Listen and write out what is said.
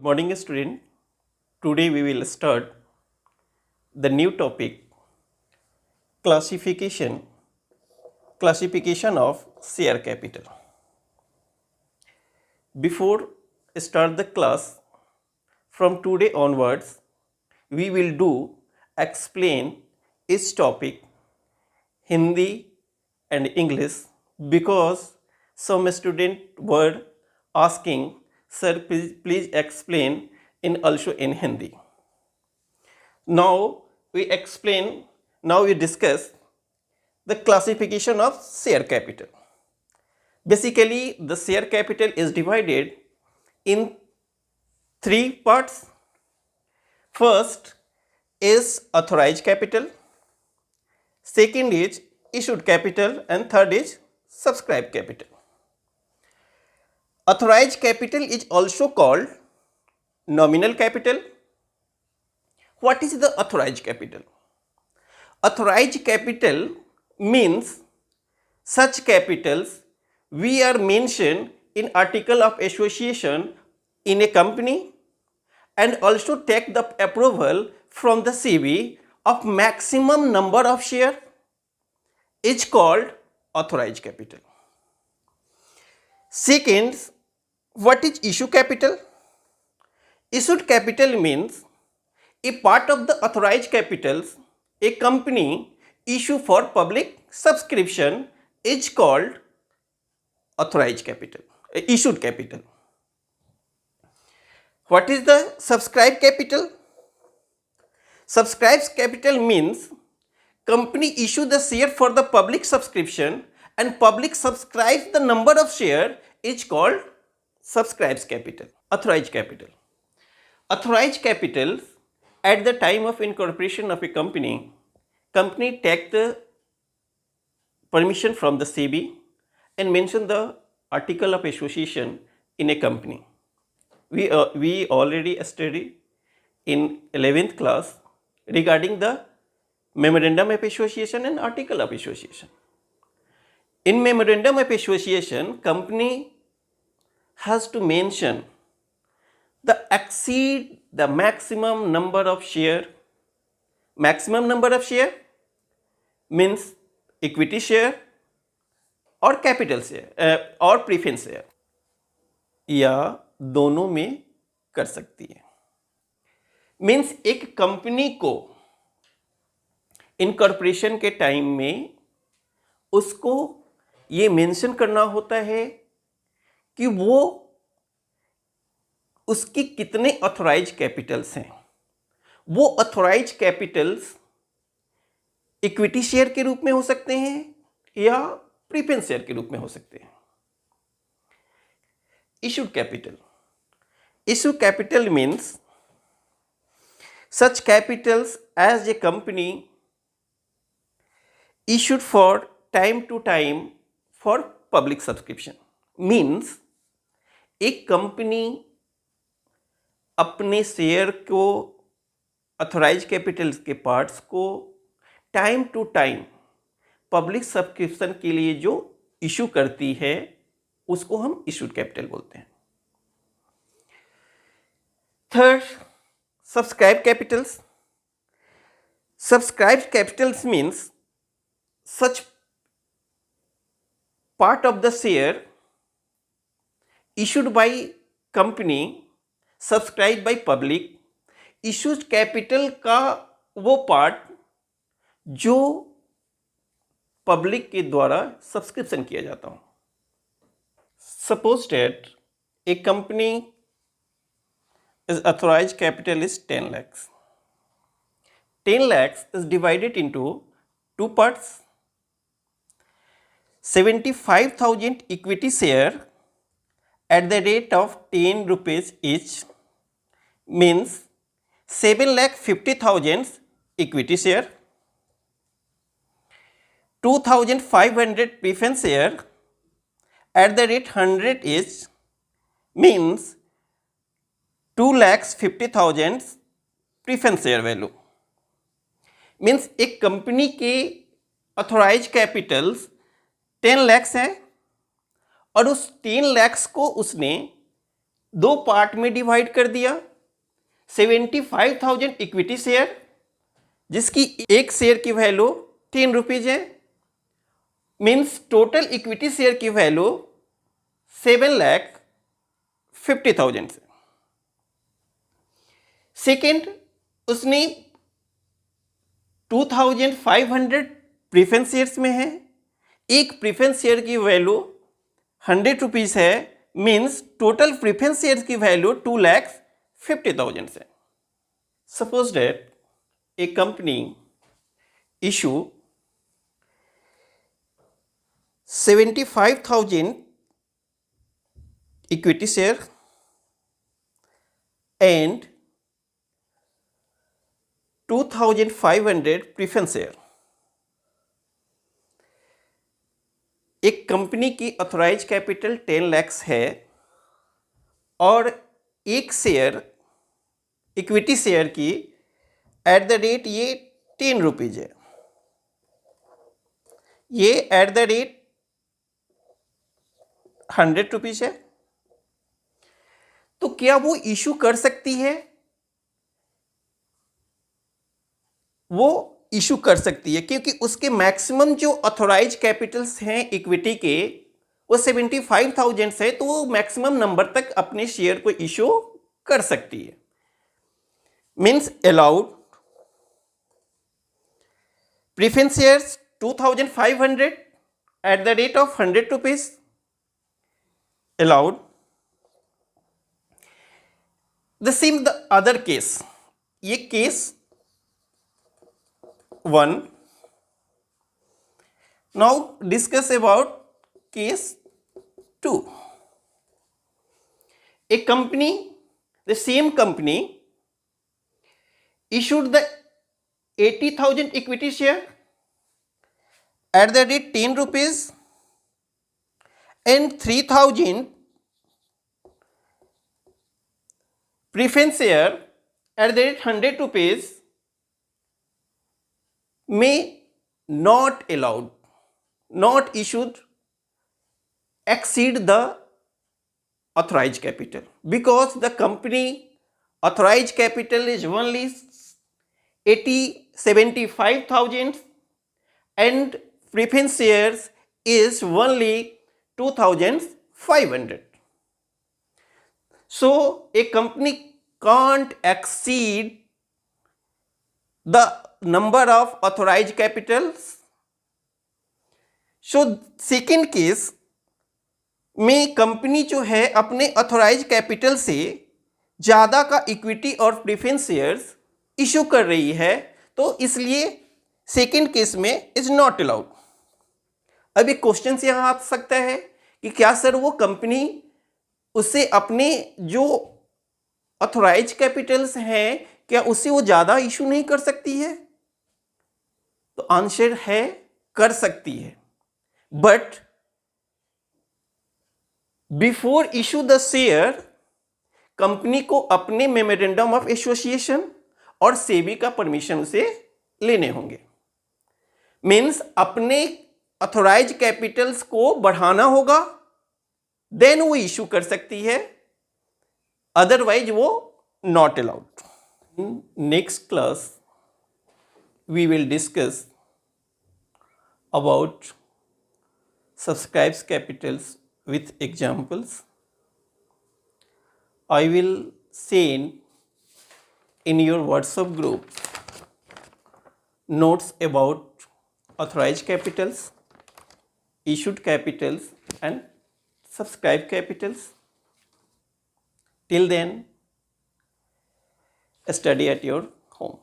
Morning student, today we will start the new topic classification of share capital. Before start the class, from today onwards we will do explain each topic Hindi and English because some student were asking, sir, please explain in also in Hindi. Now we discuss the classification of share capital. Basically, the share capital is divided in three parts. First is authorized capital, second is issued capital, and third is subscribed capital. Authorized capital is also called nominal capital. What is the authorized capital? Authorized capital means such capitals we are mentioned in article of association in a company and also take the approval from the SEBI of maximum number of share is called authorized capital. Second, what is issue capital? Issued capital means a part of the authorized capitals a company issue for public subscription is called authorized capital, issued capital. What is the subscribed capital? Subscribed capital means company issue the share for the public subscription and public subscribes the number of share is called subscribed capital, authorized capital. Authorized capital at the time of incorporation of a company take the permission from the SEBI and mention the article of association in a company. We already studied in 11th class regarding the memorandum of association and article of association. In memorandum of association, company has to mention exceed the maximum number of share. Maximum number of share means equity share और capital share और preference share या दोनों में कर सकती है. Means एक company को इनकॉर्पोरेशन के टाइम में उसको ये मेंशन करना होता है कि वो उसकी कितने ऑथोराइज कैपिटल्स हैं. वो ऑथोराइज कैपिटल्स इक्विटी शेयर के रूप में हो सकते हैं या प्रीफरेंस शेयर के रूप में हो सकते हैं. Issued capital. Issue capital means such capitals as a company issued for time to time for public subscription. Means एक कंपनी अपने शेयर को ऑथोराइज कैपिटल के पार्ट्स को time to time public subscription के लिए जो इशू करती है उसको हम इशूड कैपिटल बोलते हैं. Third, subscribe Capitals. Subscribe Capitals means such part of the share issued by company subscribed by public. issued capital का वो पार्ट जो पब्लिक के द्वारा सब्सक्रिप्शन किया जाता हो. Suppose that a company is authorised capital is 10 lakhs. 10 lakhs is divided into two parts. 75,000 equity share at the rate of 10 rupees each means 7,50,000 equity share. 2,500 preference share at the rate 100 each means 2,50,000 preference share value. Means एक company के authorise Capitals 10 lakhs हैं और उस 10 lakhs को उसने दो part में divide कर दिया। 75,000 इक्विटी शेयर, जिसकी एक शेयर की वैल्यू 10 रुपीज है, मीन्स टोटल इक्विटी शेयर की वैल्यू 7,50,000 से। सेकेंड, उसने 2,500 प्रीफरेंस शेयर्स में है, एक प्रीफरेंस शेयर की वैल्यू 100 रुपीज है, मीन्स टोटल प्रीफरेंस शेयर्स की वैल्यू 2,50,000 से। Suppose that a company issue 75,000 equity share and 2,500 preference share। एक कंपनी की ऑथराइज कैपिटल 10 लाख है और एक शेयर इक्विटी शेयर की एट द रेट ये 10 रुपीज है, ये एट द रेट 100 रुपीज है। तो क्या वो इशू कर सकती है? वो इशू कर सकती है, क्योंकि उसके मैक्सिमम जो ऑथोराइज कैपिटल्स हैं इक्विटी के वो 75,000 है, तो वो मैक्सिमम नंबर तक अपने शेयर को इशू कर सकती है। Means allowed preference shares 2,500 at the rate of 100 rupees allowed। The same the other case, ये case 1। now discuss about case 2। a company, the same company issued the 80,000 equity share at the rate 10 rupees and 3,000 preference share at the rate 100 rupees may not allowed, not issued exceed the authorized capital, because the company authorized capital is only 75,000 and preference shares is only 2,500. So a company can't exceed the number of authorized capitals। so second case में company जो है अपने authorise capital से ज़्यादा का equity और preference shares issue कर रही है, तो इसलिए सेकेंड केस में इज नॉट अलाउड। अब एक क्वेश्चन से यहाँ आ सकता है कि क्या सर वो कंपनी उससे अपने जो अथोराइज कैपिटल्स हैं क्या उससे वो ज़्यादा इशू नहीं कर सकती है? तो आंसर है कर सकती है, but before issue the share company को अपने मेमोरेंडम ऑफ एसोसिएशन और सेबी का परमिशन उसे लेने होंगे। मीन्स अपने अथोराइज कैपिटल्स को बढ़ाना होगा, देन वो इशू कर सकती है, अदरवाइज वो not allowed. Next class we will discuss about subscribes capitals with examples। I will send in your WhatsApp group notes about authorized capitals, issued capitals and subscribed capitals। Till then, study at your home।